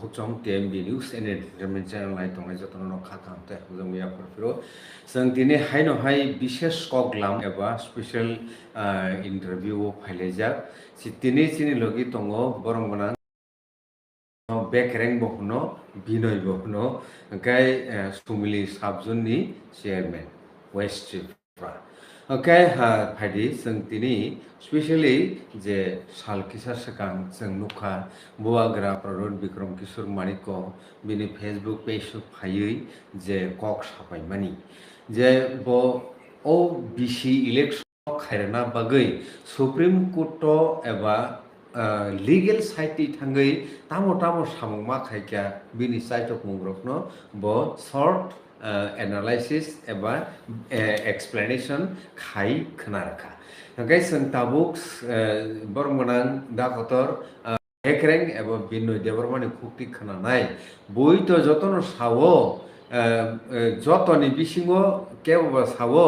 hukchong TMB News and Entertainment Channel lai tongnai jotono khatam te hujong ya porfiro जों दिनै हाय बिशेष कगलाम एबा special interview फाइलाइजाक दिनै जोंनि लगे दङ बरंगना बेकरें बहनो बिनय बहनो ओंखाय सुमिलि साबजुननि चेयारमेन वेस्ट त्रिपुरा ओंखाय फायदि जों दिनै स्पेशली जे सालकिसा सिगां जों नुखा बुवाग्रा प्रदुत बिक्रम किशोर मानिक बिनि फेसबुक पेज फायै जे कक साफायमानि जे बो ओ बिसि इलेक्शन खायरना बागै सुप्रीम कोर्ट एबा लीगल साइट थांगै तामो सामुंमा खायका बिनि साइट अफ मुंग्रफनो बो शॉर्ट एनालिसिस एबा एक्सप्लेनेशन खाय खोनारखा ओंखाय जों ताबुक बरमनां दा गतर हेकरें एबा बिनय देबरमानि खुक्ति खोनानाय बयथ जतन सावो जतनी बिसिङो केवबा सावो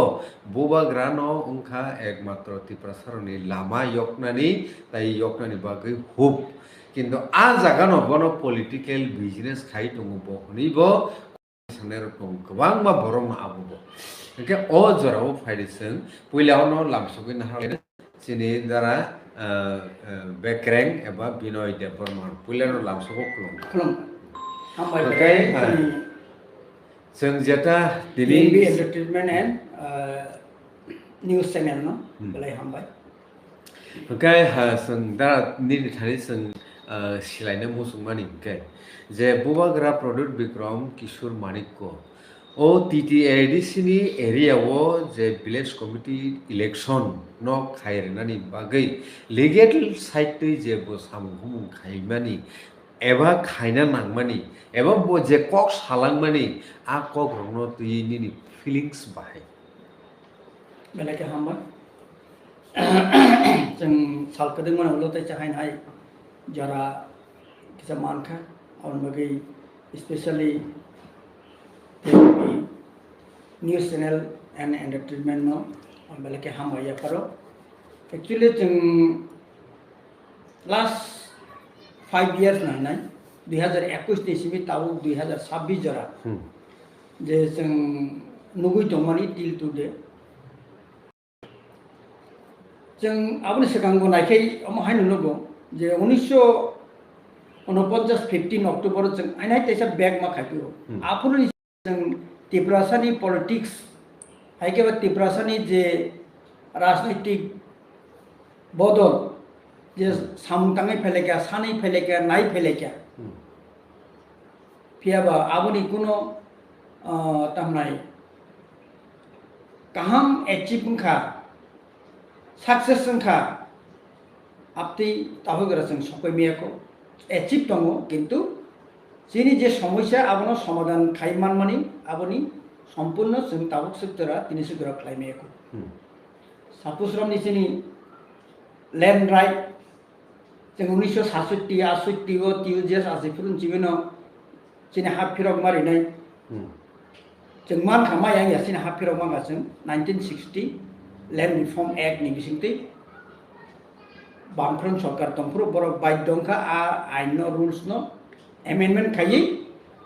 बुबाग्रानो उनखा एकमात्र त्रिपुरासारनि लामा यकनानि ताई यकनानि बागै हुब किन्तु आ जागानो बनो पलिटिकल बिजनेस खाय दङ बहनिबो साननाय रकम गोबां मा बरम आबुबो ओंखाय अ जराव फायदिसों पहिलावनो लामसुगै नाहाले सिनि दारा बेकरें एबा बिनय देबरमान पहिलावनो लामसुगो खुलुम ओंखाय जों जेता दिनै TMB Entertainment and News Channel no belai hambai ओंखाय जों दा निनि थानि जों सिलायनो मुसुंमानि ओंखाय जे बुबाग्रा प्रदुत बिक्रम किशोर मानिक ओ TTADCनि एरियावो जे विलेज कमिटी इलेक्शन न खायरनानि बागै लीगल साइट जेबो सामुहुमुं खायमानि एबा खायना नांमानि एबा बो जे कक सालांमानि आ कक रंनो तुयिनि फिलिंग्स बाहाय belai ke hambai जों सालकदोंमोन हलो तै चाहायनाय जरा किसा मानखा और बगै specially news channel and entertainment नो और बेले के हम आया करो एक्चुअली जों लास्ट 5 years ना 2021 निसिमि ताऊ 2026 जरा जे जों नुगै दंमानि टिल टुडे जों आबनि सिगांगो नायखै अमहाय नुलगो जे 1949 अक्टोबर जों आइनाय तैसा बैग मा खायपियो आफुरनि जों त्रिपुरासानि पलिटिक्स हायकेबा त्रिपुरासानि जे राजनीतिक बदल जे सामताङै फैलेका सानै फैलेका नाय फैलेका फियाबा आबनि कुनो तामनाय काहाम एचिवखा सक्सेस संखा आपति ताहगरा जों सफैमियाखौ एचिव दङ किन्तु जिनि जे समस्या आबनो समाधान खायमान मानि आबनि सम्पूर्ण जों ताबुक सेक्टरा तिनि सेक्टरा खायमियाखौ सापुसराम निसिनि लैंड राइट जों 1967 68 ओ तिउजेस आसिफुरुन जिबेनो जिनि हाफिरक मारिनाय जों मान खामाया यासिनि हाफिरक मागासों 1960 लैंड रिफॉर्म एक्ट नि बिसिंति बामफ्रोम सरकार तंफ्रो बरक बायदंखा आ आइन नो रूल्स नो एमेंडमेंट खायै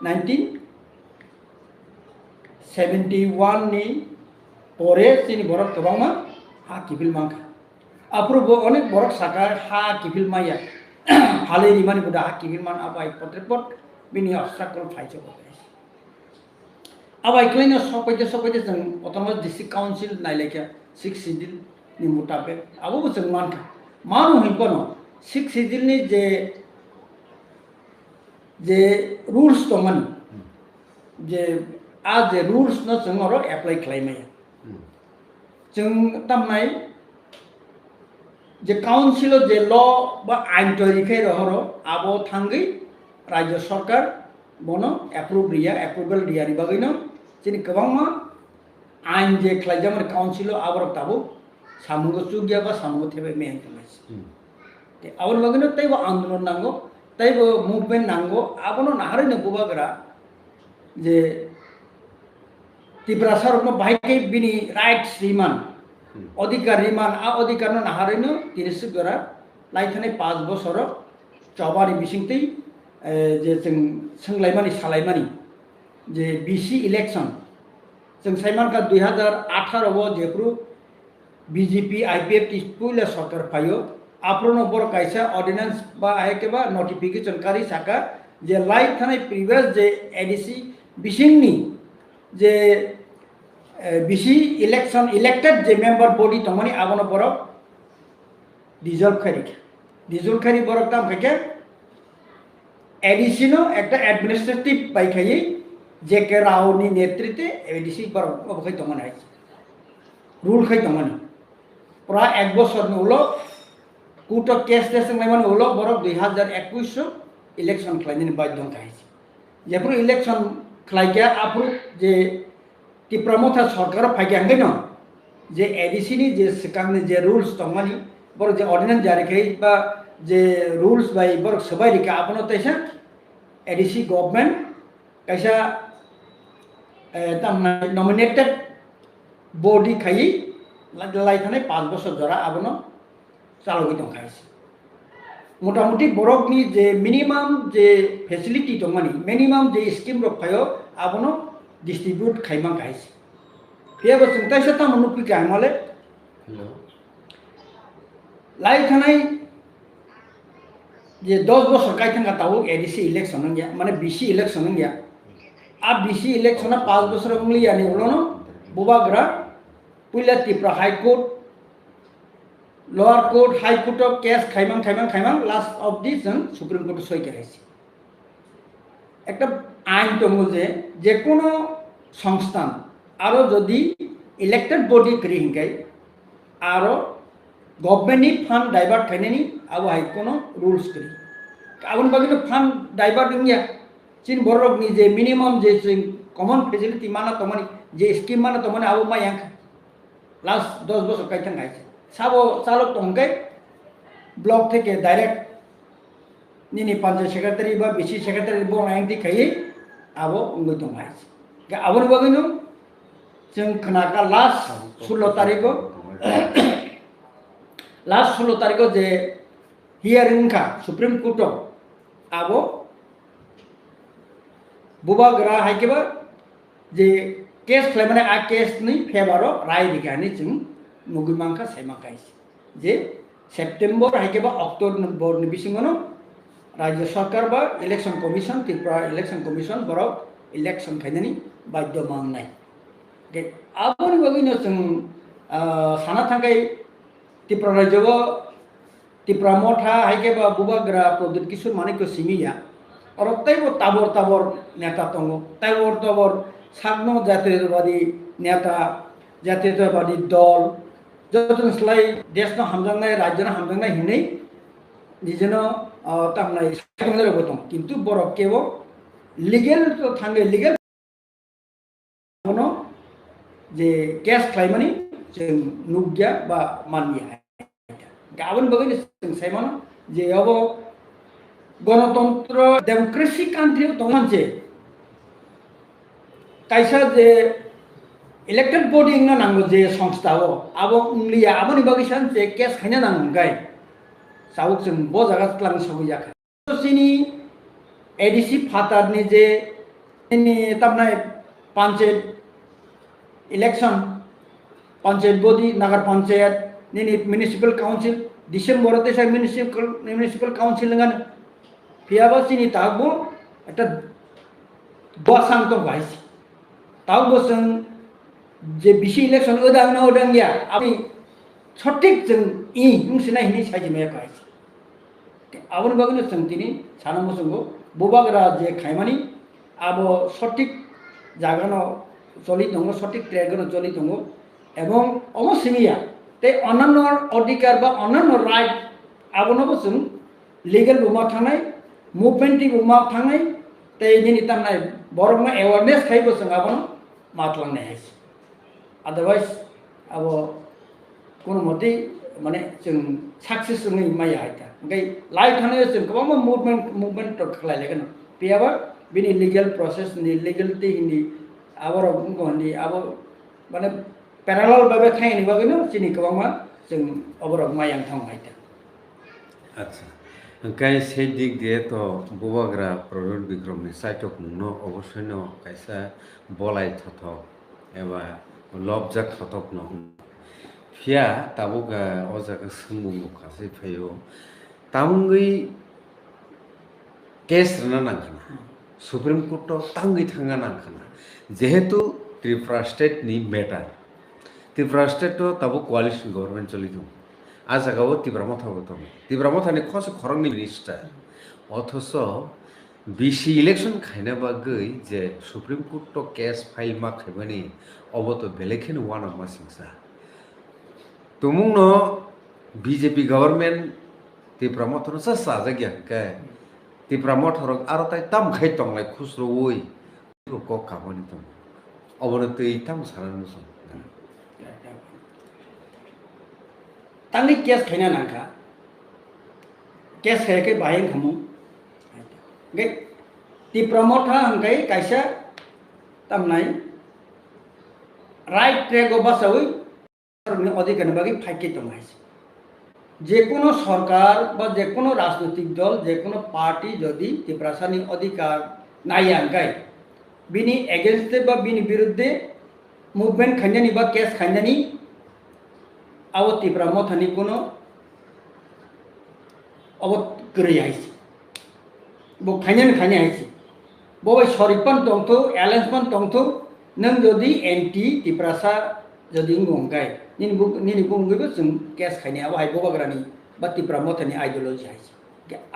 1971 नि परे सिनि बरक गोबांमा हा किबिल मांखा आप्रुबो अनेक बरक साका हा किबिल माया हाले रिमानि बुदा हा किबिल मान आबाय पत्रेपट बिनि obstacle फाइजो आबाय क्लेनो सपैजे जों अटोनोमस डिस्ट्रिक्ट काउंसिल नायलेका 6 schedule नि मुताबिक आबो जों मानखा मानो हिपनो 6 schedule नि जे रूल्स दंमोन जे आ जे रूल्स न जों अरो एप्लाई खालामनाया जों तामनाय जे काउंसिल जे ल बा आइन तैरिखै रहरो आबो थांगै राज्य सरकार बनो एप्रुवल रियानि बागैनो जिनि गोबांमा आइन जे खालामजामोन काउंसिल आबर ताबो सामुगो चुगिया बा सामुगो थेबे मेन खालामस ते आबर बागैनो तैबो आंदोलन नांगो तैबो मुभमेंट नांगो आबनो नाहारैनो बुबाग्रा जे त्रिपुरा सारनो बाहायकै बिनि राइट्स रिमान अधिकार रिमान आ अधिकारनो नाहारैनो तिनिसुगरा लाइथानै 5 बছर चौबारि बिसिंतै जे जों सोंलायमानि सालायमानि जे बिसि इलेक्शन जों साइमानका 2018 जेफ्रु बीजेपी आईपीएफ टिस्पुले सरकार फायो आफ्रोनो बर कायसा ऑर्डिनेंस बा आयकेबा नोटिफिकेशन कारी साका जे लाइट थानाय प्रिवियस जे एडीसी बिसिंनि जे बिसि इलेक्शन इलेक्टेड जे मेंबर बॉडी तमनि आबनो बर डिजल्व खारी बर काम खाके एडीसी नो एक एडमिनिस्ट्रेटिव पाइखाई जे के रावनि नेतृत्वे एडीसी बर अबखै तमनि रूल खाई तमनि प्रा एक बছর उलो कोर्ट केस टेसिंग लाइमान उलो बर 2021 इलेक्शन खालायनि बाध्य खायसि जेफोर इलेक्शन खालायगा आफुर जे तिप्रामथा सरकार फायगांगै न जे एडीसी नि जे सिकांनि जे रूल्स तमनि बर जे ऑर्डिनेंस जारी खाई बा जे रूल्स बाय बर सबाय रिका आपनो तैसा एडीसी गवर्नमेंट कैसा नॉमिनेटेड बॉडी खाई लाइथाने 5 বছর जरा आबनो चालुगै दंखायसि मोटामुटी बरकनि जे मिनिमाम जे फेसिलिटी दंमानि मिनिमाम जे स्कीम रखायो आबनो डिस्ट्रीब्यूट खाइमां खायसि बेबो जों तैसा तामनु पिका माले लाइथाने जे 10 বছর कायथांगा ताऊ एडीसी इलेक्शन गया माने बीसी इलेक्शन गया आ बीसी इलेक्शन 5 বছর उंगली यानी उलोनो बुबाग्रा पुइला Tipra high court lower court high court case खाइमां last of this supreme court सही कराइছি একটা আইন দङ যে কোনো সংস্থান আরো যদি ইলেক্টেড বডি করি হিংকাই আরো গভর্নমেন্টনি ফান্ড ডাইভার্ট খাইনানি আবো হাই কোনো রুলস করি আবন বাগিনো ফান্ড ডাইভার্ট ইংয়া চিন বড়রকনি যে মিনিমাম যে কমন ফেসিলিটি মানা তমানি যে স্কিম মানা তমানি আবো মায়াং लास्ट 10 বছর কাইথাं গাইছে সাবো চালক তংকাই ব্লক থেকে ডাইরেক্ট নিনি পঞ্চায়েত সেক্রেটারি বা বিসি সেক্রেটারি বং আইনটি খাই আবো উঙ্গৈ দंगाइছে আবন বাগিনো जों खोनाका लास्ट 16 तारिखो जे हियारिंग का सुप्रीम कोर्ट आबो बुबाग्रा हाइकेबा जे केस खालामनाय आ केस नि फेभारो राय दिगानि जों नुगिमांखा सायमाखायसि जे सेप्टेम्बर हाइकेबा अक्टोबर नि बिसिङनो राज्य सरकार बा election commission Tripura election commission बराव इलेक्शन खायनानि बाध्य मांगनाय के आबोनि बागैनो जों साना थांगाय त्रिपुरा राज्यआव त्रिपुरा मथा हाइकेबा बुबाग्रा प्रदीप किशोर मानिक सिंगिया अरतैबो ताबर नेता दङ ताबर सागनो जातीयतावादी नेता जातीयतावादी दल जतनस्लाय देशनो हामजांनाय राज्यनो हामजांनाय हिनै निजेनो तामनाय सागनो दं किन्तु बरक केबो लीगल तो थांगे लीगल कोनो जे केस खालामनानै जों नुगिया बा मानिया गाबोन बगैनो जों सायमान जे अब गणतंत्र डेमोक्रेसी कान्ट्री दंमोन जे कैसा जे इलेक्टेड बॉडी इंगना नांगो जे संस्था हो आबो उंगलिया आबोनि बागैसान जे केस खायना नांगाय साउक जों बो जागा क्लां सबै जाखा सिनि एडीसी फाटारनि जे नि तामनाय पंचायत इलेक्शन पंचायत बॉडी नगर पंचायत नि म्युनिसिपल काउंसिल डिसेम्बर ते साइ म्युनिसिपल काउंसिल नगान फियाबा सिनि तागबो একটা बसांत गाइस ताव बोसों जे बिसि इलेक्शन ओदां ना ओदां गया आबि सठिक जों इ मुंसिना हिनि साइजिमाया गाइस आबन बागनो जों तिनि सानामसंगो बुबाग्रा जे खायमानि आबो सठिक जागानो चलि दङ सठिक ट्रेगनो चलि दङ এবং অমসিমিয়া তে অন্যান্য অধিকার বা অন্যান্য রাইট আবনবো जों লিগ্যাল রুমা थांनाय मुभमेंटि रुमा थांनाय তে इनि तामनाय बरगमा अवेयरनेस खायबो जों आबन मातलांनो हायस अदरवाइज अब कोनो मते माने जों सक्सेस नै माया हायता ओंखाय लाइ थानाय जों गोबां मुभमेंट खालायलायगोन बेयाबा बिनि लिगेल प्रोसेस नि लिगेलिटी हिनि आबर गहनि आब माने पैरेलल भाबे खायनि बागैनो जोंनि गोबां जों अबरक मायां थां हायता আচ্ছা ओंखाय সেই দিক দিয়ে তো বুবাগ্রা প্রবীণ বিক্রমনি সাইটক নুনো অবশ্যই কাইসা বলাই থথক এবা লবজাক থথক ন ফিয়া তাবুগা অজাga sungmung খাসি ফাইও তামুঙ্গই কেস রানা নাंखाना সুপ্রিম কোর্ট তাঙ্গই থাঙ্গা নাंखाना যেহেতু ত্রিপুরা স্টেট নি মেটার ত্রিপুরা স্টেট তাবু কোয়ালিশন গভর্নমেন্ট চলিত আজাগাও ত্রিপুরা মথাবো তো ত্রিপুরা মথানি খস খরংনি মিনিস্টার অথচ বিসি ইলেকশন খাইনা বাগৈ যে সুপ্রিম কোর্ট কেস ফাইল मा খাইবানি অবত বেলেখেন ওয়ান অফ মাসিংসা তুমুং বিজেপি গভর্নমেন্ট ত্রিপুরা মথন সাজা গিয়া কে ত্রিপুরা মথরক আরো তাই তাম খাই তংলাই খুসরো ওই ক কামানি দं অবনত এই তাম সারানো সং तांनि केस खाइना नांखा केस खायाखै बाहें खामु गे तिप्रमथा हंगाय कायसा तामनाय राइट ट्रैक बासावै अधिकार बागै फाइके दंगाइছে যে কোনো সরকার বা যে কোনো রাজনৈতিক দল যে কোনো পার্টি যদি ত্রিপুরাসানি অধিকার নাই আঙ্গায় বিনি এগেনস্টে বা বিনি বিরুদ্ধে মুভমেন্ট খাইনানি বা কেস খাইনানি আও ত্রিপুরা মথানি কোনো অবত গরৈ আইছে বো খাইনানি খাইনে আইছে বই সরিপান দंथो অ্যালায়েন্সমান दंथो नों যদি एंटी ত্রিপুরাসা যদি ngंगाय निनि बुंगैबो जों केस खाइनाया बाहाय बबाग्रानि बा त्रिपुरा मथानि आइडियोलॉजी आइছে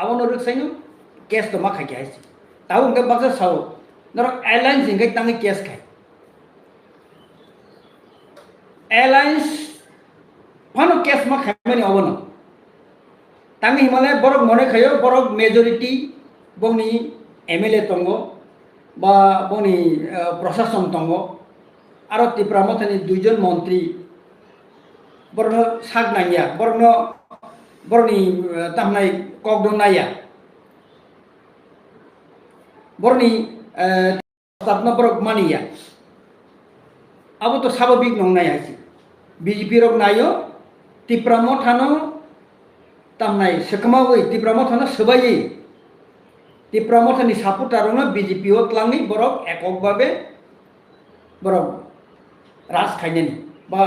आवनो रखसाइनो केस तो मा खाइ आइছে ताउ उनके बाजा साव नर एलायंस इंगै तांगै केस खाइ एलायंस फानो केस मा खाइमानि अबनो तांगै हिमालय बरक मने खायो बरक मेजॉरिटी बंनि एमएलए दंगो बा बंनि प्रशासन दंगो आरो त्रिपुरा मथानि दुइजन मन्त्री बरनो साग नाया बरनो बरनि तामनाय कगदो नाया बरनि स्टाफना बरक मानिया अब तो स्वाभाविक नंनाय आइছে बीजेपी रक नायो त्रिपुरा मथानो तामनाय सेकमावै त्रिपुरा मथानो सबायै त्रिपुरा मथानि सापर्टारनो बीजेपी ओ क्लांनि बरक एकक भाबे बरक राज खाइनानि बा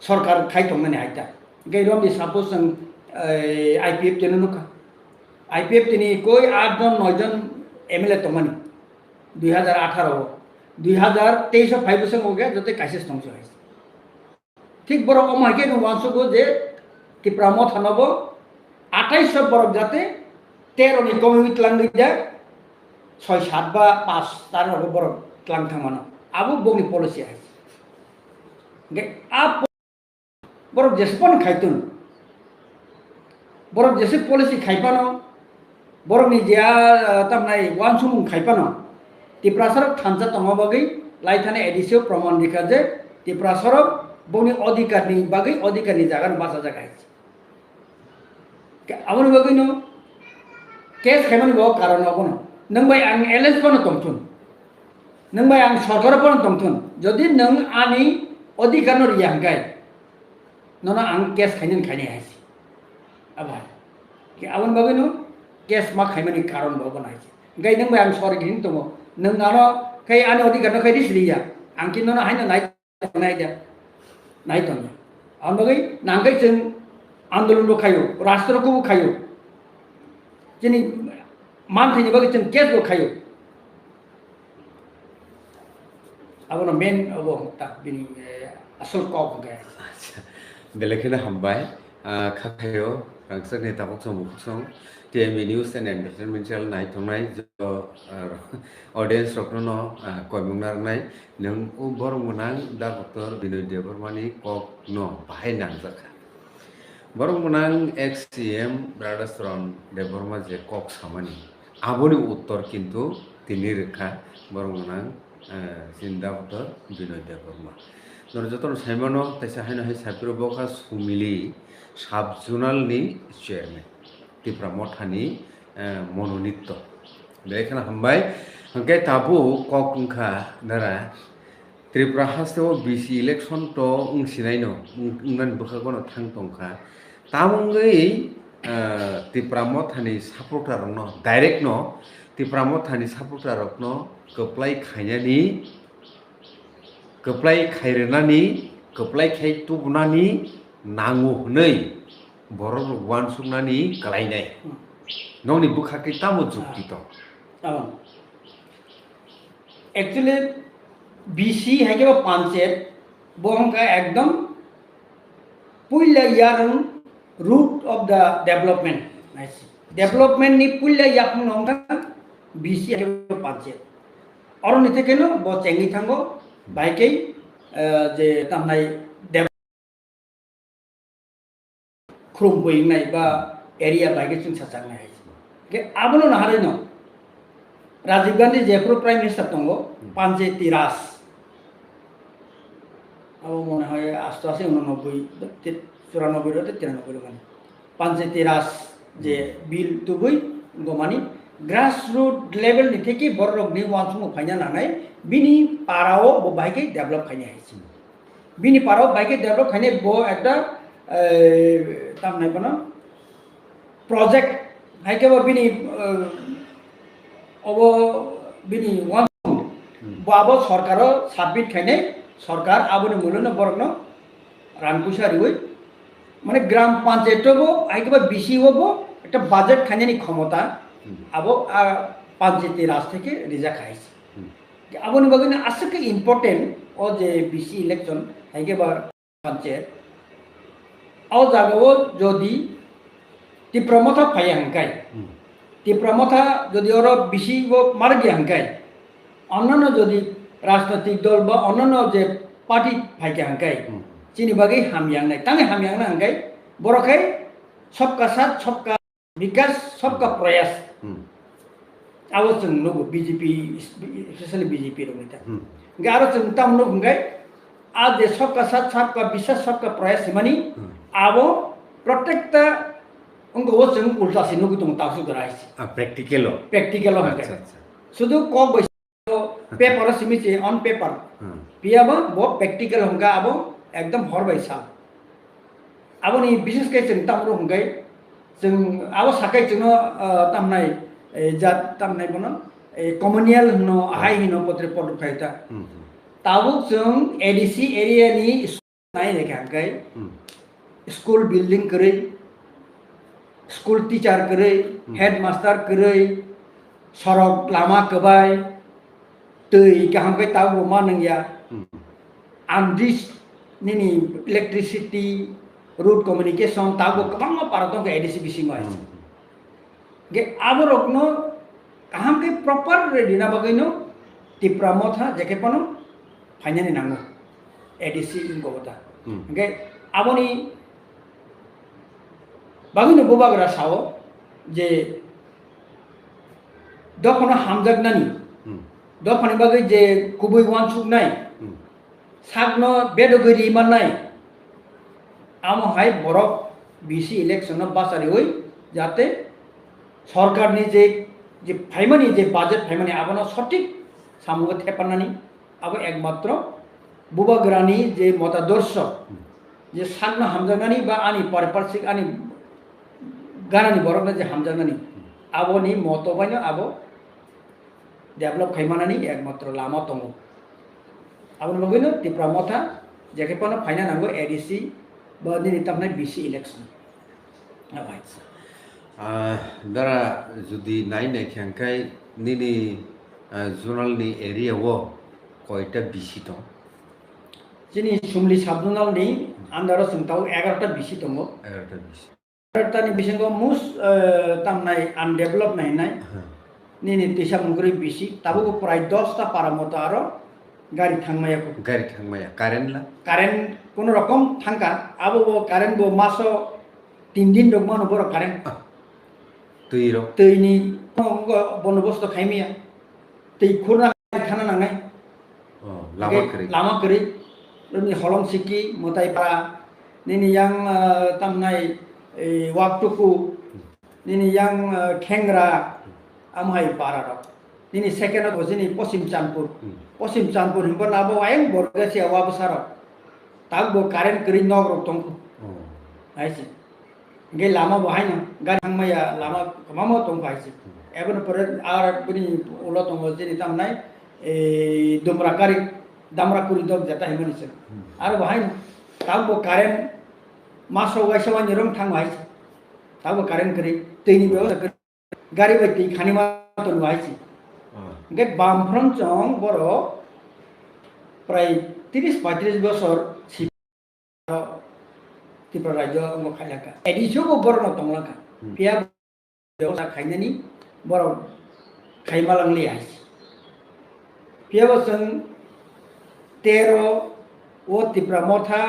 सरकार खाइथंनानै हायता गैरमनि सापोज जों आईपीएफ तेनो नुखा आईपीएफ तिनि कोई 8 जन 9 जन एमएलए तमानि 2018 2023 फाइव से हो गया जते काइसेस तंसो है ठीक बरक अमाके नो वांसगो जे त्रिपुरा मथानबो 28 बरक जाते 13 नि कमिट लांगै जा 6 7 बा 5 तार बरक क्लां थांमानो आबो बंनि पलिसि है गे आप बरक जेसेपन खाइतुन बरक जेसे पलिसि खाइपानो बरक नि जिया तामनाय वान सुमुं खाइपानो ত্রিপুরাসর থানসা তমাবাগै लाइथाने एडिसियो प्रमाण दिखा जे ত্রিপুরাসर बंनि अधिकारनि बागै अधिकारनि जागान बासा जागायছে आमनि बागै नो केस खाइमानि बो कारण अबनो नों बाय आं एलएस बनो दंथुन नों बाय आं सरकार बनो दंथुन जदि नों आनि अधिकारनो रियांगाय नोना आं केस खाइनन खाइने आइছে आबा के आमनि बागै नो केस मा खाइमानि कारण बो बनाइছে गाय नों बाय आं सरगिन दङ नों आनो कई आने अधिकार कई दिसलिया आंखि नोना हायना नायदा नायदों आं बगै नांगै जों आंदोलन खायो राष्ट्रखौ खायो जोंनि मानथायनि बागै जों केसबो खायो आबनो मेन अब ता बिनि आसल कब गया बेलेखनो हामबाय खाखायो गांसो नेता बक्सं बक्सं टीएमई न्यूज एंड एंटरटेनमेंट चैनल नायथंनाय जो ऑडियंस रखनो कयमुंनारनाय नों बरंगनां दा डॉक्टर बिनोद देबरमानि कक नो बाहाय नांजाखा बरंगनां एक्स सीएम ब्राडासरन देबरमा जे कक सामानि आबोनि उत्तर किन्तु तिनि रेखा बरंगनां जिंदा डॉक्टर बिनोद देबरमा नरजतन साइमनो तैसा हायनो हाय साबिरो बखा सुमिली साब जुनालनि चेयरमैन ত্রিপুরা मथानि मनोनीत बेखना हामबाय हंके ताबु ककंखा दारा त्रिपुरा हास्तेव बीसी इलेक्शन तो उंसिनायनो उंनान बखागोनो थांतंखा तामंगै tipramo thani supporter no direct no tipramo thani supporter no keplai khainani keplai khairenani keplai khai tubnani nangu hnei borok wan sungnani kalainai noni bukhaki tamo jukti to actually बीसी है कि वो पंचायत वो हमका एकदम पुल्ला यारन root of the development development नि पुल्ला यापन हमका बीसी है कि वो पंचायत और निते के नो वो चेंगी थांगो बाइके जे तमनाई खुरुम बोइंग नाई बा एरिया बाइके चुन सचांग नाई के आबनो नहारे नो राजीव गांधी जयपुर प्राइम मिनिस्टार दंगो पंचायती राज अब मन है आस्ते आस्ते 89 94 93 माने पंचायती राज जे बिल तुबुई गमानी ग्रास रूट लेवल नि थेके बररक नि वानसुमो फाइना नांगाय बिनि पाराओ बो बाइके डेभलप खाइने हाइछि बिनि पाराओ बाइके डेभलप खाइने बो एकटा ताम नाइ बना प्रोजेक्ट हाइके बो बिनि अब बिनि वान बाबो सरकार साबमिट खाइने सरकार आबोनि मुलुन बरकनो रानकुसा रिवै माने ग्राम पंचायत बो आइके बीसी बो একটা বাজেট খাইने ক্ষমতা আবো पंचायती राज থেকে রিজা খাইছে আবोनि बागैनो आसके इम्पोर्टेंट ओ जे बीसी इलेक्शन आइके बा पंचायत औ जागो जदि तिप्रमथा फाय हंकाय तिप्रमथा जदि और बीसी वो मार गया हंकाय अन्यान्य जदि राजनैतिक दल बा अन्यान्य जे पार्टी फाइके हंकाय चिनि बागै हामियांनाय तांगे हामियांना हंकाय बरखाय सबका साथ सबका विकास सबका प्रयास आवो जों नुगो बीजेपी स्पेशली बीजेपी रंगता गारो जों ताम नुगै आ जे सबका साथ सबका विकास सबका प्रयास मानी आवो प्रत्येकता उनको वो जों उल्टा से नुगो दं तासु गराइस प्रेक्टिकल हंकाय शुद्ध को पेपर सिमिचे ऑन पेपर पियाबो बो प्रेक्टिकल हंगा आवो एकदम हरबाय सा आवो नि विशेष के जों तामरो हंगाय जों आवो साकाय जों तामनाय जात तामनाय बनो कम्युनियल नो हाई हिनो पत्र पद फायता ताबो जों एडीसी एरिया नि नाय ने हंगाय स्कूल बिल्डिंग करे स्कूल टीचर करे हेडमास्टर करे सरक लामा कबाय दै गाहामखै ताबो मा नंया आनदिस निनि इलेक्ट्रिसिटी रूट कम्युनिकेशन ताबो गोबां पारदं एडीसी बीसी माय गे आबो रकनो गाहामखै प्रॉपर रेडी ना बागैनो तिप्रामथा जेके पनो फाइनानि नांगो एडीसी इंगोता गे आबोनि बागैनो बोबाग्रा सावो जे दखनो हामजागनानि दखनि बागै जे गुबै वानसुकनाय सागनो बेदगरि माननाय आमहाय बरफ बीसी इलेक्शन बासारि होय जाते सरकारनि जे फाइमानि जे बाजेट फाइमानि आबनो सठिक सामुगो थेपानानि आबो एकमात्र बुबाग्रानि जे मतादर्श जे सागनो हामजागनानि बा आनि पारपारसिक आनि गानानि बरफना जे हामजागनानि आबोनि मतबायनो आबो डेभलप खाइमानानि एकमात्र लामा दङ आबो नगैनो तिप्रामथा जेके पनो फाइना नांगो एडीसी बा दिनै तामनाय बीसी इलेक्शन आबाय दारा जुदि नायनाय खेंखाय निनि जुनालनि एरियाव कयटा बीसी दं जोंनि सुमलि साबजुनालनि आन्दाराव जोंताव 11टा बीसी दङ 11टा बीसी 11टानि बिसिङाव मुस तामनाय आनडेभलप नायनाय निनि तिसा मुंगुरि बीसी ताबो प्राय 10टा पारामता आरो गाड़ी थांमाया कारेन्ट कोनो रकम थांका आबो कारेन्ट बो मासो 3 दिन दगमा नो बरो कारेन्ट तैनि बन्दोबस्त खाइमिया तै खुरना थाना नांनाय लामा करै नि हलम सिकी मताइपा निनि yang तामनाय वाकटुकु निनि yang खेंग्रा आमहाय पारार निनि सेकेन्ड अफ जिनि पश्चिम चांदपुर हिंबो नाबो आयं बरगासिया वाबसार तागबो कारेन्ट करि नगरक दं आइसे गे लामा बहाय ना गारि थांमाया लामा गोबां दं बाहायसो एबन परे आर बनि उला दं जेरै तामनाय दुमरा गारि दामरा कुरि दग जाता है मनिसो आरो बहाय ताबो कारेन्ट मासाव गायसावा निरम थां बाहायसो ताबो कारेन्ट करि दैनि बेयाव गारि बाय दै खानि मा दं बाहायसो गे बामफ्रम जों बर' प्राय 30-35 বছর त्रिपुरा राज्य खायलाका एडिसोबो बरनो तंलाका पिया बेवसा खायनानि बर खायमालांलि आइस पिया बसं 13 ओ त्रिपुरा मथा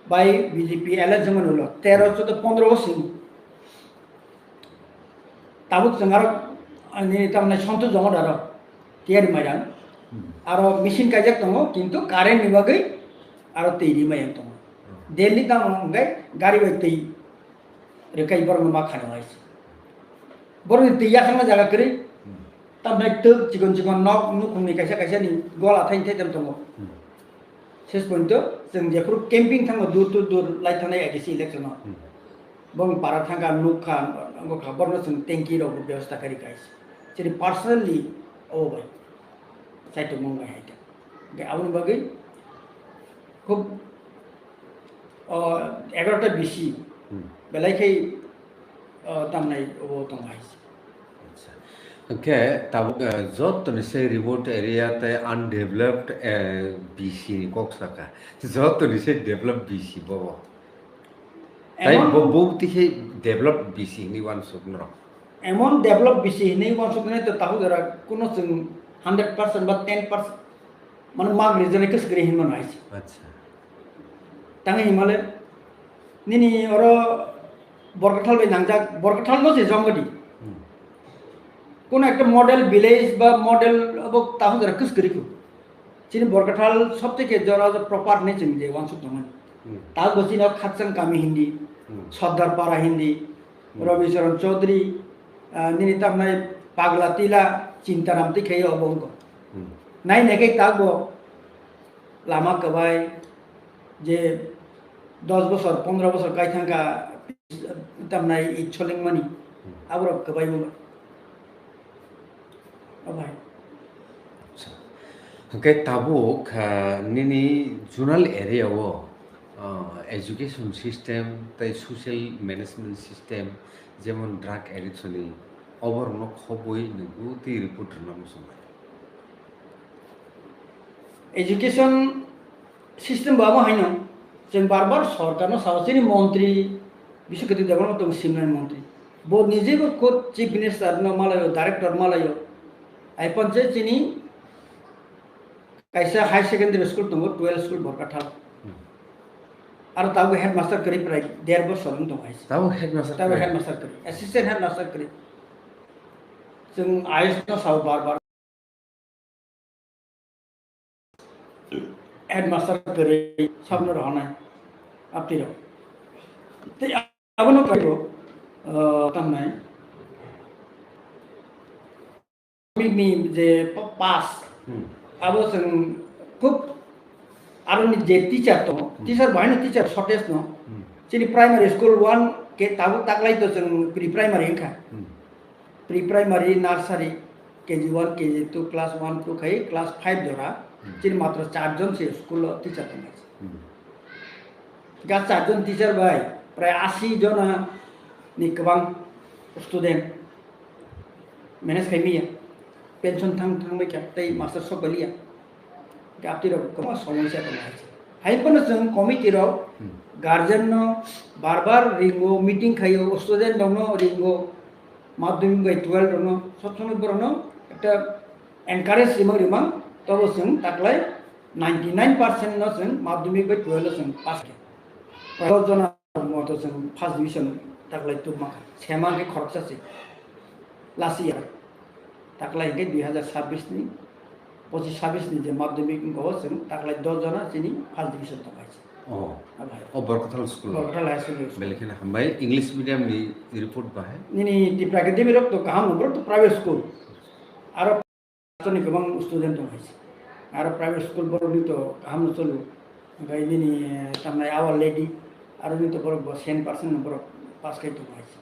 बाय बीजेपी इलेक्शन होलो 13 to 15 सिं ताबुक संगार अनि तामने सन्तो जमा दारो तियारि मायदान आरो मेसिन कायजाक दङ किन्तु कारेन्ट निबागै आरो दैनि मायं दङ दिल्ली दाम ओंगाय गारि बाय दै रेखाय बरनो मा खानो आइस बरनो दैया खाना जागा करि तामने तक चिकन चिकन नक नुखुंनि कायसा कायसा नि गला थाइन थाइ दम दङ शेष पॉइंट जों जेफोर कैंपिंग थाङो दूर लाइ थानाय आइडिसि इलेक्शन बं पारा थांगा नुखा अंगखा बरनो जों टेंकी रो व्यवस्था करि गाइस जेरै पार्सनली ओ भाई साइट मंगाय हाइटा गे आउन बागै खूब 11টা बिसि बेलायखै तामनाय ओ दंगाइस ओके तब जत तो निसे रिमोट एरिया ते अनडेवलप्ड बीसी कक्साका जत तो निसे डेवलप बीसी बो ताई बहुत ही डेवलप बीसी नि वान सुग्न एमन डेवलप बीसी नि वान सुग्न तो ताहु जरा कोनो जों 100% बा 10% माने माग रिजन के स्क्रीन हिमन आइस अच्छा तांगे हिमालय निनि और बरकथाल बाय नांजा बरकथाल नो जे जंगदी कोन एक मॉडल विलेज बा मॉडल अब ताहु जरा किस करिकु चिनि बरकथाल सबथेके जरा प्रॉपर ने जों जे वान सुग दमन ता गसिना खाचन कामी हिंदी सरदार पारा हिंदी रविचरण चौधरी निनि तामनाय पागला तिला चिंताराम तिखै अबंग नाय नेके तागो लामा कबाय जे 10 বছর 15 বছর কাই থাকা তামনাই ইচ্ছলিং মানি আবর কবাই মু আবাই ओके ताबुक निनि जुनल एरिया वो एजुकेशन सिस्टेम ताई सोशल मैनेजमेंट सिस्टेम जेमन ड्राग एडिक्शन ओवर न खबई नगु ति रिपोर्ट नाम सम एजुकेशन सिस्टेम बाबा हैन जों बार-बार सरकारनो सावस्रिनि मन्त्री बिशकति देवनो दं सिमनान मन्त्री बो निजेबो खुद चीफ मिनिस्टर न मालायो डाइरेक्टर मालायो आइ पंचे चिनि कायसा हाई सेकेंडरी स्कूल दङ 12 स्कूल बरकाथाल आरो ताबो हेडमास्टर करि प्राय 1.5 बोसोर दं आइस ताबो हेडमास्टर करि असिस्टेंट हेडमास्टर करि जों आइस न साव बार-बार हेडमास्टर करे सबनो रहना आपति रहो ते आबनो करियो तमनाय मिनि जे पास आबो जों खूब आरो जे टीचर तो टीचर भाइन टीचर शॉर्टेज नो चिनि प्राइमरी स्कूल 1 के ताबो ताकलाय तो जों प्री प्राइमरी खा pre primary nursery KG 1 KG 2 class 1 2 खाय क्लास 5 जरा चिनि मात्र 4 जन से स्कूल टीचर दङ गा 4 जन टीचर भाई प्राय 80 जन नि गोबां स्टूडेंट मैनेज खायमिया पेंशन थांबाय क्या तै मास्टर सब गलिया गाप्ति र गोबां समस्या दङ हाइपन जों कमिटि र गार्जियन न बार-बार रिंगो मीटिंग खायो स्टूडेंट दङ रिंगो माध्यमिक बाय 12 दङ सब समय बरनो একটা एनकारेज रिमां तब जों ताकलाय 99% न जों माध्यमिक बाय 12 जों पास के जना मत जों फर्स्ट डिविजन ताकलाय तुमा सेमा के खरचा से लास्ट ईयर ताकलाय के 2026 नि 25-26 नि जे माध्यमिक गो जों ताकलाय 10 जना चिनि फर्स्ट डिविजन तकाय ओ बरकथाल स्कूल बरकथाल हाई स्कूल बेलखिन हमबाय इंग्लिश मीडियम नि रिपोर्ट बाहे नि टिप्रा एकेडमी रक तो काम नंबर तो प्राइवेट स्कूल आरो नि गोबां स्टूडेंट दङ आरो प्राइवेट स्कूल बरनि तो काम चलु गाय नि तामनाय आवर लेडी आरो नि तो बर 100% नंबर পাস খাই তো আইছি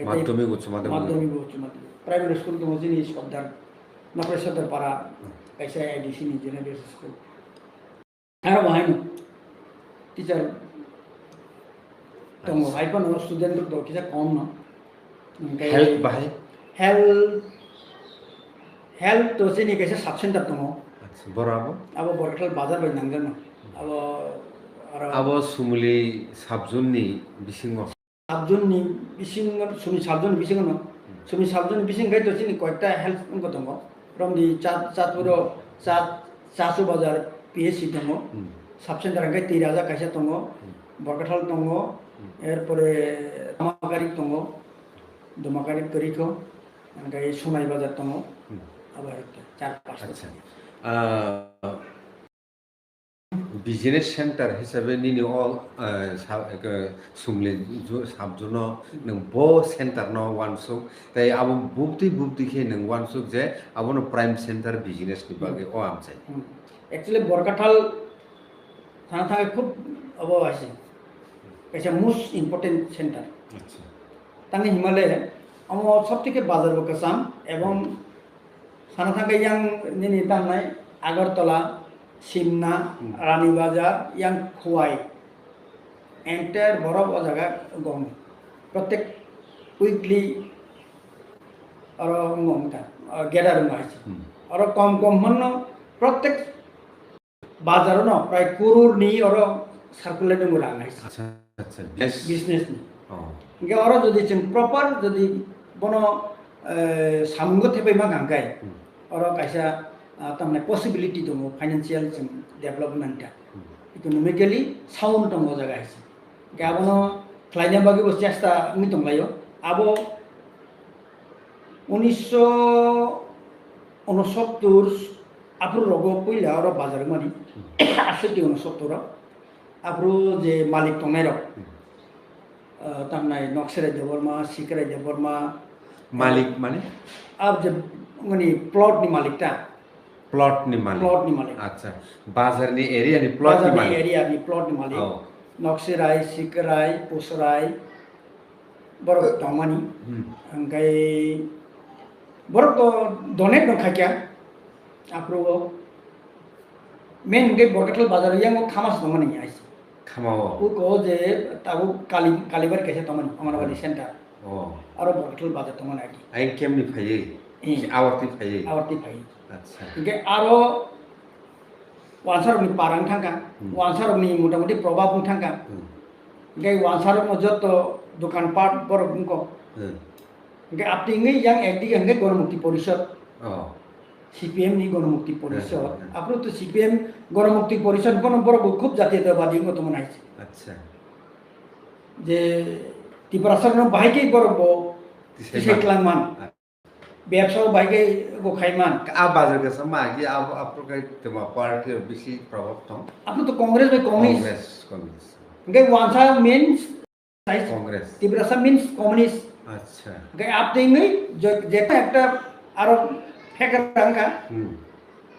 মাধ্যমিক উচ্চ মাধ্যমিক মাধ্যমিক উচ্চ মাধ্যমিক প্রাইমারি স্কুল তো মজিনি সর্দার নকরে সর্দার পাড়া কাইসা আইডিসি নি general school R Bahai teacher dong hai pa no student to kita kom no health bahai health to sini kaisa sub center dong acha borabo abo borkal bazar bai nangjan no abo sumuli sabjunni bisingo sabjunni bising sumi sabjunni bising no sumi sabjunni bising gai to sini koita health ko dong from di chatpuro chasu bazar PSC dong sub center gai 3000 kaisa dong borkatal dong এরপরে দমাকারি দङ দমাকারি করিখো ওই সোনাই বাজার দङ আবার 4-5 আচ্ছা business centre হিসাবে নিনি all সুমলে সাবজুনো নং ব centre ন ওয়ানসুক তাই আবো বুকতি খে নং ওয়ানসুক যে আবনো প্রাইম সেন্টার বিজনেস नि बागे ও আমচাই एक्चुअली বরকাঠাল থানা থাকে খুব অভাব আছে কাছে মোস্ট ইম্পর্টেন্ট সেন্টার আচ্ছা তানি হিমালয় আমার সবথেকে বাজার বকাসাম এবং থানা থাকে ইয়াং নিনি তান্নাই আগরতলা সিমনা রানীবাজার ইয়াং খোয়াই এন্টায়ার বড় জায়গা গম প্রত্যেক উইকলি আর গমটা গেডার আছে আর কম হন প্রত্যেক বাজার ন প্রায় করোর নি আর সার্কুলেট রাঙাই আচ্ছা আচ্ছা বিজনেস নি গে আর যদি जों প্রপার যদি বনো সামঙ্গ থেবাইমা গাंगाय আর কাইসা তামনে পসিবিলিটি দङ ফাইনান্সিয়াल जों डेभलपमेन्टआ इकोनॉमिकली साउन्ड दङ जागा আছে गाबनो क्लाइना बागै बस्यास्ता नि दंलायो आबो 1969 आप्रो रगो पहिला और बाजार मानि 1969 आप्रो जे मालिक दंनाय र तामनाय नक्सराय देबरमा सिकराय देबरमा मालिक माने अब जे माने प्लॉट नि मालिकटा प्लॉट नि मालिक अच्छा बाजार नि एरिया नि प्लॉट नि मालिक एरिया नि प्लॉट नि मालिक नक्सराय सिकराय पोसराय बर दमानि अंगाय बर तो दोने दं खाक्या आप्रो मेन गे बरकटल बाजार यांग खामास दमानि आइस खामाव उको जे ताबो कालीबार कैसे दमानि अमरवादी सेंटर और बरकटल बाजार दमानि आइ आइ केमनि फायै आवरती फायै अच्छा गे आरो वानसारनि पारां थांगा वानसारनि मोटामोटी प्रभाब थांगा गे वानसार मजत दোकानपाट बर बुंको गे आपटिङै yang एकदि हंगे गणमुक्ति परिषद सीपीएम नि गणमुक्ति परिषद आपरो तो सीपीएम गणमुक्ति परिषद बन बर खूब जातीयतावादी मत मनाइছে अच्छा जे तिब्रासर न बाहायकै बर बो तिसेक्लांमान ব্যবসাও বাইকে গোখাইমান आ बाजार के समा कि अब आपको तमा पार्टी और बेसी प्रभाव था आपन तो कांग्रेस में कांग्रेस गे वांसा मींस कांग्रेस तिब्रासा मींस कम्युनिस्ट अच्छा गे आप देंगे जो जेटा একটা আর ফেকার রাঙ্গা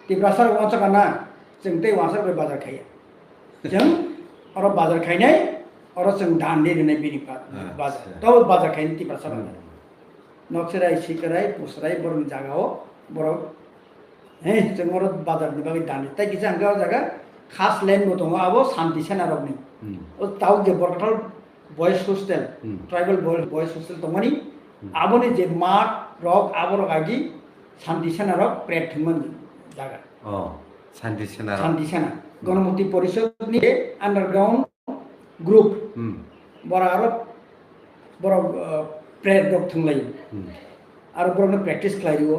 तिब्रासा वांसा काना जों दै वांसा बै बाजार खाया जों और बाजार खायनाय और जों दान देनाय बिनि बाजार तो बाजार खायनि तिब्रासा नक्सराय सिकराय पोसराय बरं जागाव बर हे जोंर बाजार नि बागै दानि ताइ किसा अंगाव जागा खास लेन गो दङ आबो शान्ति सेनारनि ओ ताउ जे Barkathal boys hostel tribal boys hostel दङनि आबोनि जे माट रक आबर गागि शान्ति सेनार प्रेट थमन जागा शान्ति सेना गणमुक्ति परिषद नि अंडरग्राउंड ग्रुप बरा आरो बरा प्रेट दक थंलाय आरो बरनो प्रेक्टिस खालायो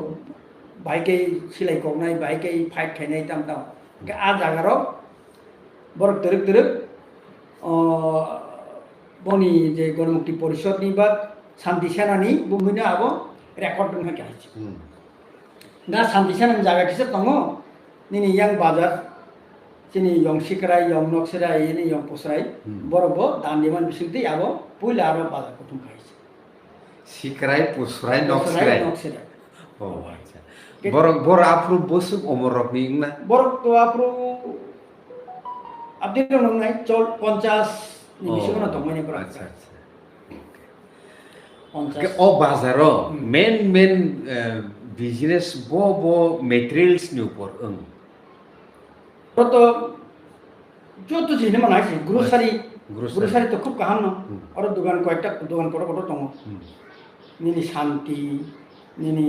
बाइकै सिलाइ गनाय बाइकै फाइट खायनाय ताम आ जागार बर तरक बनि जे गणमुक्ति परिषद नि बा शान्ति सेनानि बुमिना आबो रेकर्ड दं खायछि दा शान्ति सेना जागा किसे दङ निनि yang बाजार सिनि yang सिकराय yang नक्सराय नि yang पोसराय बरबो दान्दिमान बिसिंति आबो पुइला आरो बाजार कुथुम खायछि सिकराय पुसराय नक्सराय ओ अच्छा बर आफ्रु बसुक अमरक निंगना बर तो आफ्रु अपडेट नंनाय 50 नि बिसोना दंमायनि पर अच्छा 50 o bazaro main business bo materials ni upor তো যত জিনিস মানে আছে গ্রোসারি Grocery. গ্রোসারি তো খুব কাহান্ন আর দোকান কয়েকটা দোকান কত কত দङ নিনি শান্তি নিনি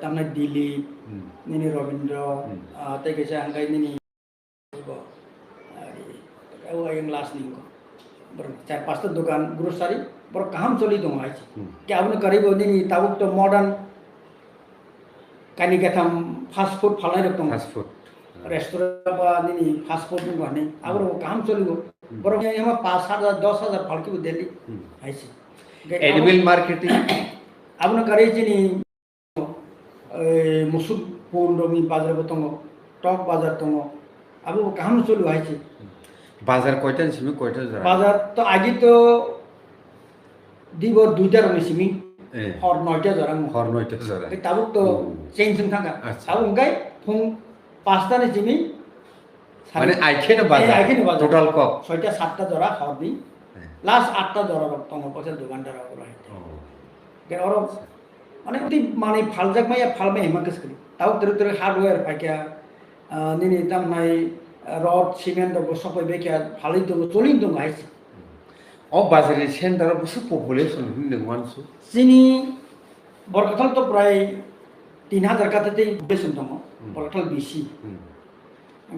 তামনে দিলীপ নিনি রবীন্দ্র তাই গেছে আঙ্গাই নিনি yang last nih kok চার পাঁচটা দোকান গ্রোসারি বড় কাহাম চলি দङ আছে কে আপনি করিব নিনি তাবুক তো মডার্ন কানি গেথাম ফাস্ট ফুড ফালাই দङ fast food रेस्टोरेंट बा निनी फास्ट फूड नु भने आबो काम चलिगो बरो यहाँ 5,000 10,000 फलकी देली आइछि animal marketing आबो न करे जिनी मुसुक फोन रमी बाजार बतंग टक बाजार तंग आबो काम चलु आइछि bazar koytan simi koytan jara बाजार तो आगे तो दिबो दुइटा रमी सिमी हर 9टा जरा hor noita jara ताबुक तो चेंज थांगा আচ্ছা। ताबुक गाय फुं 5टा ने सिमी মানে আইখেনে বাজার আইখেনে বাজার। টোটাল কক 6টা 7টা জরা হবি লাস্ট 8টা জরা তঙ্গ পছে দোকানদার ওরা কে ওর মানে অতি মানে ফালজাক মাইয়া ফালমে হেমাকস করি তাও তরে তরে হার্ডওয়্যার পাইকা নিনি তাম নাই রড সিমেন্ট ও সপই বেকা ফালাই তো চলিন তো আইছে o bazari center busu population hinde mansu চিনি বরকথাল তো প্রায় 3000 কাতেই বেশন দङ বরকথাল বেশি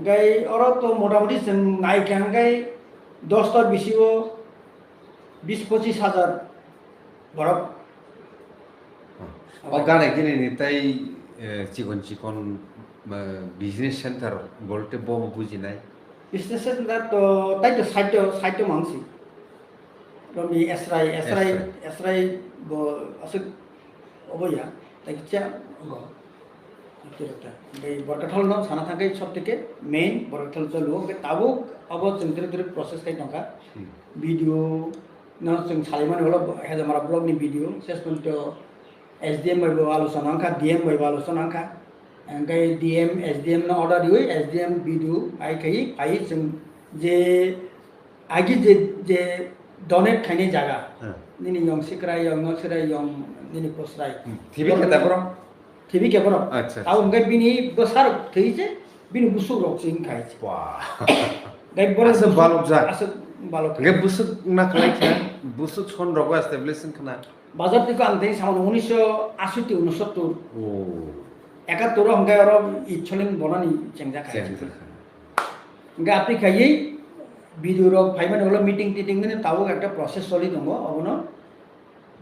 গাই ওরা তো মোটামুটি নাইকান গাই 10টার বেশিও 20-25 হাজার বরফ o gane gine ni tai chikon business center bolte bo buji nai station তো তাই তো সাইটো মাংসি রমি এসরাই আছে অবয়া তাই চা গো এটা এই বরকথাল ন সানা থাকে সব থেকে মেইন বরকথাল চলো তাবো আবো চিন্তিত প্রসেস কাই নকা ভিডিও না जों सालिमान हलो हेजामारा ब्लग नि भिडियो सेसमेंट एसडीएम बायबो आलोचना अंका डीएम बायबो आलोचना अंका अंकाय डीएम एसडीएम ना ऑर्डर दियो एसडीएम भिडियो आइ खै फाइ जों जे आगि जे डोनेट खाइने जागा निनि यं सिक्राय यं नसिराय यं निनि पोसराय tv kata bro टिभि केबरो আচ্ছা ताउ अंकाय बिनि बसार थैजे बिनि बुसु रक सिं खाइছে wah गाय बरो Asa balok jak. asa balok ge busuk na khlai kha busuk son rogo establishment khana বাজার থেকে আনতে সামনে 1968 69 o 71 হংকাই আর ইচ্ছলিং বনানি চেংজা খাই গে আপনি খাইয়ে ভিডিও রক ফাইমান হলো মিটিং টিটিং মানে তাও একটা প্রসেস চলি দङ অবন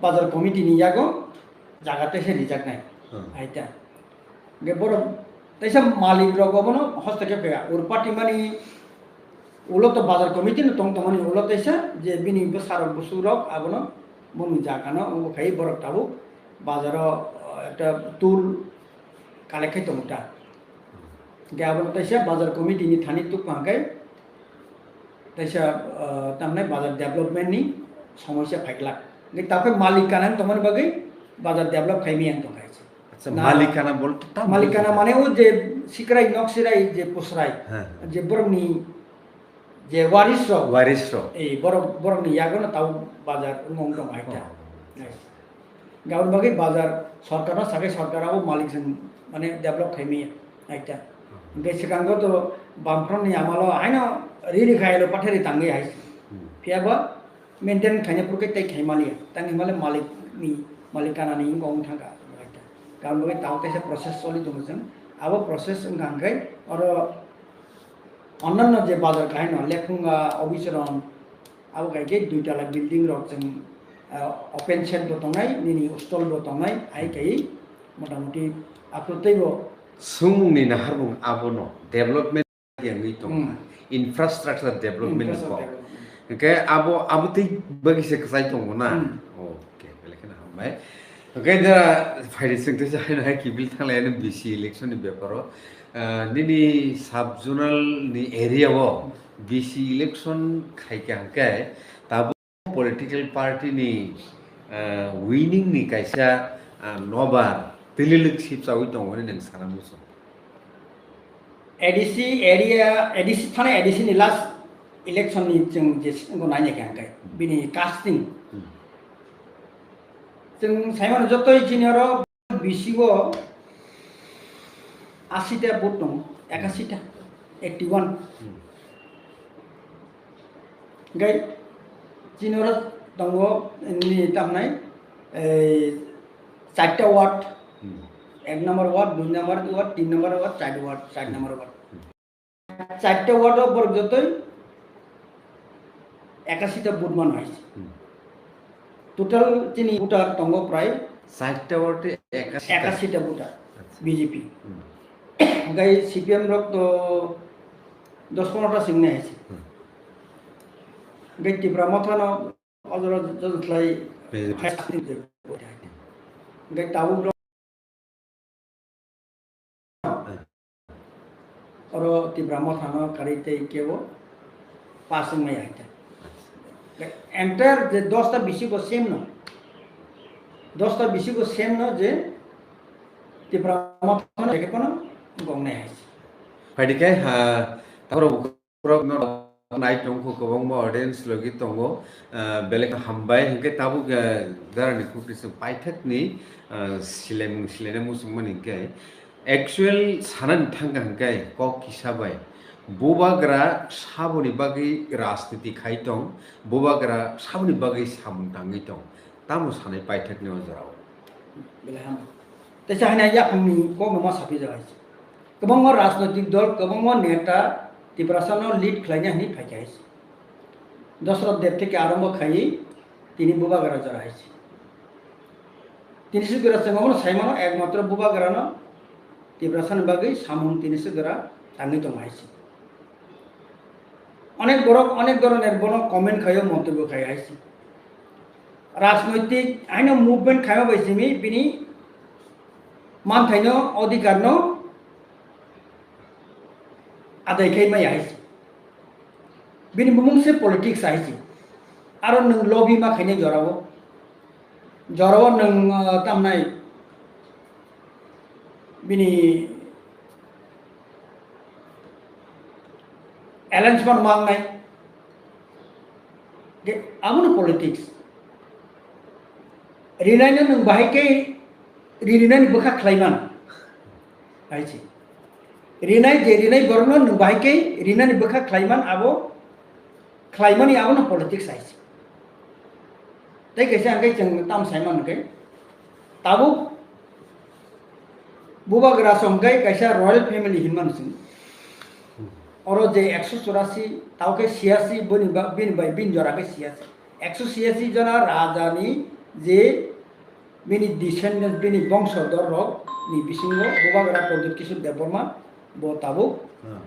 বাজার কমিটি নিয়াগো জায়গাতে সে রিজার্ভ নাই আইতা গে বড় তাইসা মালিক রক অবন হস্তক্ষেপ পেগা ওর পার্টি মানে ওলো তো বাজার কমিটি ন তং তমানি ওলো তাইসা যে বিনি বসার বসুরক আবন মনু জাগানো ও খাই বড় তাবু বাজার একটা তুল কালেখাই তমটা গে আবন তাইসা বাজার কমিটি নি থানি তুক পাঙ্কাই তাইসা তামনে বাজার ডেভেলপমেন্ট নি সমস্যা ফাইকলা গে তাকে মালিকানা তমন বাগৈ বাজার ডেভেলপ খাইমি আন তকাইছে আচ্ছা মালিকানা বলতে তা মালিকানা মানে ও যে সিকরাই নকসিরাই যে পোসরাই হ্যাঁ যে বরমনি যে ওয়ারিস রক waris ro এই বড় নি ইয়াগো তাও বাজার উমং দং আইতা গাউন বাগে বাজার সরকার সাকে সরকারাও মালিক মানে ডেভেলপ খাইমি আইতা গেছে কাঙ্গ তো বামফ্রন নি আমালো আইনা রিরি খাইলো পাঠারি তাঙ্গে আইস ফিয়াবা মেইনটেইন খাইনে পুরকে তাই খাইমালিয়া তাঙ্গে মালে মালিক নি মালিকানা নি গং থাকা আইতা গাউন বাগে তাও তাইসে প্রসেস চলি দংছেন আবো প্রসেস গাঙ্গাই আর অন্যান্য যে বাজার খাইন লেখুঙ্গা অবিচরণ আবো গাইকে 2 তলা বিল্ডিং রক जों ओपन सेट बतंगाय निनि स्टल बतंगाय आइ गाय मोटामुटी आप्रतैबो sungni na harbung abono development yang itu infrastructure development ko ke abo ti bagi se kasai tong na oke belekena hambai oke da faidi singte jai na ki bil thanglai ne bc election ni byaparo nini sub zonal ni area wo bc election khaike hangkai tabo political party ni winning ni kaisa nobar pililuk sip sawi dong ne nang sana muso ADC area ADC थाना ADC नि last election नि जों जे सिंगो नायने गांगाय बिनि कास्टिं जों साइमान जतई चिनियर बिसिगो 80টা बुट दं 81টা 81 gai चिनियर दङ नि तामनाय चारटा वार्ड 1 নম্বর ওয়ার্ড 2 নম্বর ওয়ার্ড 3 নম্বর ওয়ার্ড 4 ওয়ার্ড 4 নম্বর ওয়ার্ড চারটা ওয়ার্ড বর যতই 81টা বুট মান হইছে টোটাল চিনি বুটার দङ প্রায় 4টা ওয়ার্ডে 81টা বুটার বিজেপি গাই সিপিএম রক তো 10-15টা সিংনে আছে গাই টিপ্রা মথানো অজর জজলাই গাই তাবু और टिप्रा मथानो कारिते केवो पासिंग में आइता एंटायर जे 10টা बिसी को सेम न 10টা बिसी को सेम न जे टिप्रा मथानो के कोन गंगनाय आइছে फाइदिके तारो प्रग न नाइट दंखो गोबां ऑडियंस लगी दंगो बेलेक हामबाय हंके ताबु दारानि कुटिस पाइथाकनि सिलेने मुसुमनि के एक्चुअल सानन थांगा हंगाय कक हिसाबै बोबाग्रा साबनि बागै राजनीति खाय दं बोबाग्रा साबनि बागै सामुं थाङै दं तामु सानै पाइथाकनि अजराव बेलहाम तेसा हना याखनि को मा साफि जाय गोबां राजनीतिक दल गोबां नेता टिप्रासानो लिड खालायनो हनि फायखायस दशरथ देव থেকে आरंभ खायि তিনি बोबाग्रा जरायছে তিনি सुगरा संगमन साइमानो एकमात्र बोबाग्रानो टिप्रासान बागै सामुं তিনি सुगरा थाङै दं आइছে অনেক ধরনের বড় কমেন্ট খায়ও মন্তব্য খায় আইছে রাজনৈতিক আইন মুভমেন্ট খায়ও বাইছিমি বিনি মানথাইनो অধিকারनो আদায় খাইমাই আইছে बिनि मुंसे पॉलिटिक्स आइছি आरो नों लबि मा खायनो जरावो नों तामनाय बिनि एलायन्समेंट मांगनाय के आमुन पॉलिटिक्स रिनायनो नों बाहायके रिनायनि बोखा खालायमान आइছি रिनाय जे रिनाय गरनो नों बाहायके रिनायनि बोखा खालायमान आबो खालायमानि आबो न पॉलिटिक्स आइছি तै कैसे आंगे जों ताम साइमान के ताबो बोबाग्रा समगाय कैसा रॉयल फैमिली हिनमान सिं और जे 184 तावके 86 बिन जरा के 186 जना राजानि जे बिनि डिसेंडेंट बिनि वंशधर रक नि बिसिंगो बोबाग्रा प्रदीप किशोर देवबर्मा बो ताबो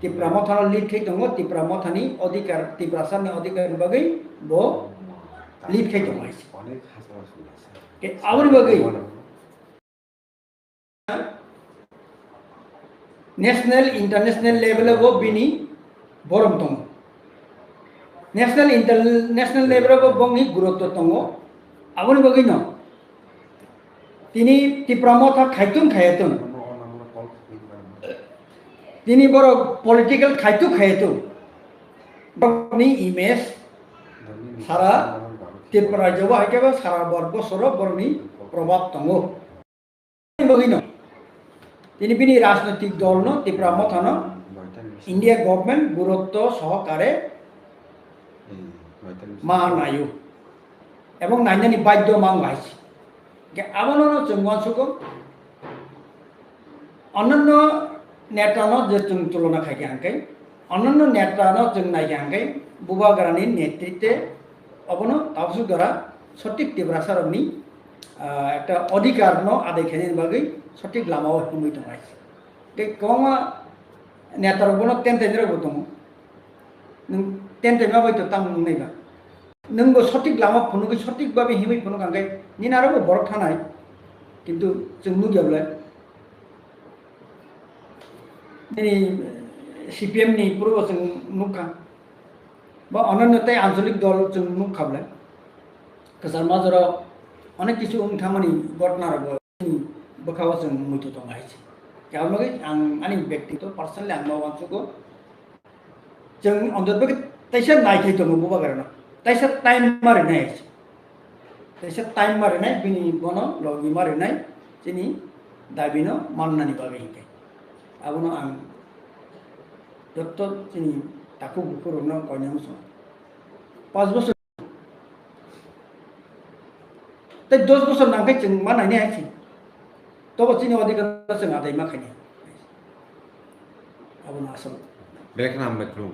टिप्रा मथानो लिड खे दङ टिप्रा मथानि अधिकार टिप्रासानि अधिकार बागै बो लिड खे दङ के आवरि बागै नेशनल इंटरनेशनल लेवल वो बिनी बरम दङ नेशनल इंटरनेशनल लेवल वो बंगनि गुरुत्व दङ आवरि बागै न तिनी टिप्रा मथा खायथुं तिनी बरो पॉलिटिकल खायथु बरनि इमेज सारा टिप्रा जवा हायकेबा सारा वर्ग सरो बरनि प्रभाव दङ बागै न তিনি বিনি রাজনৈতিক দল ন টিপ্রা মথানো ইন্ডিয়া গভর্নমেন্ট গুরুত্ব সহকারে মা নায়ু এবং নাইনানি বাধ্য মাং গাইছে আবানো চঙ্গনসুক অন্যান্য নেতানো যে তুলনা খাইকে আঙ্কাই অন্যান্য নেতানো जों নাইকে আঙ্কাই बोबाग्रानि নেতৃত্বে অবনো তাবসু দ্বারা সঠিক টিপ্রাসারনি একটা অধিকার ন আদায় খাইনি বাগै सঠিক লামাও হিমই দङ आइছে কে কমা নেতার বন টেনটেনরা বতম नों टेनटेन माबायतो ताम नैबा नोंबो सঠিক लामा फुनुगै सঠিক भाबे हिमै फुनु गांगाय निनाराबो बरक थानाय किन्तु जों नुगियाब्ला नि सीपीएम नि पूर्व जों नुखा बा अनन्यताय आंचलिक दल जों नुखाब्ला कसार माजरा अनेक किछु उनथामानि घटना बखाव जों मुइतो दङ आइছে गावलगै आं आंनि व्यक्तिगत पर्सनली आं मावांसुको जों अंदरबो तैसा नायथै दङ बोबाग्राना तैसा टाइम मारि नायছে एसे टाइम मारिनाय बिनि बनो लगी मारिनाय जोंनि दाबिनो माननानै बागै हिंखे आबनो आं जत्त जोंनि ताकु गुफुरनो कयना मुसो 5 बोसोर ते 10 बोसोर नांगै जों मा नायनो हायाखै तब जोंनि अधिकार जों आदाय मा खायनो आबनो आसल बेखना हामबाय खुलुम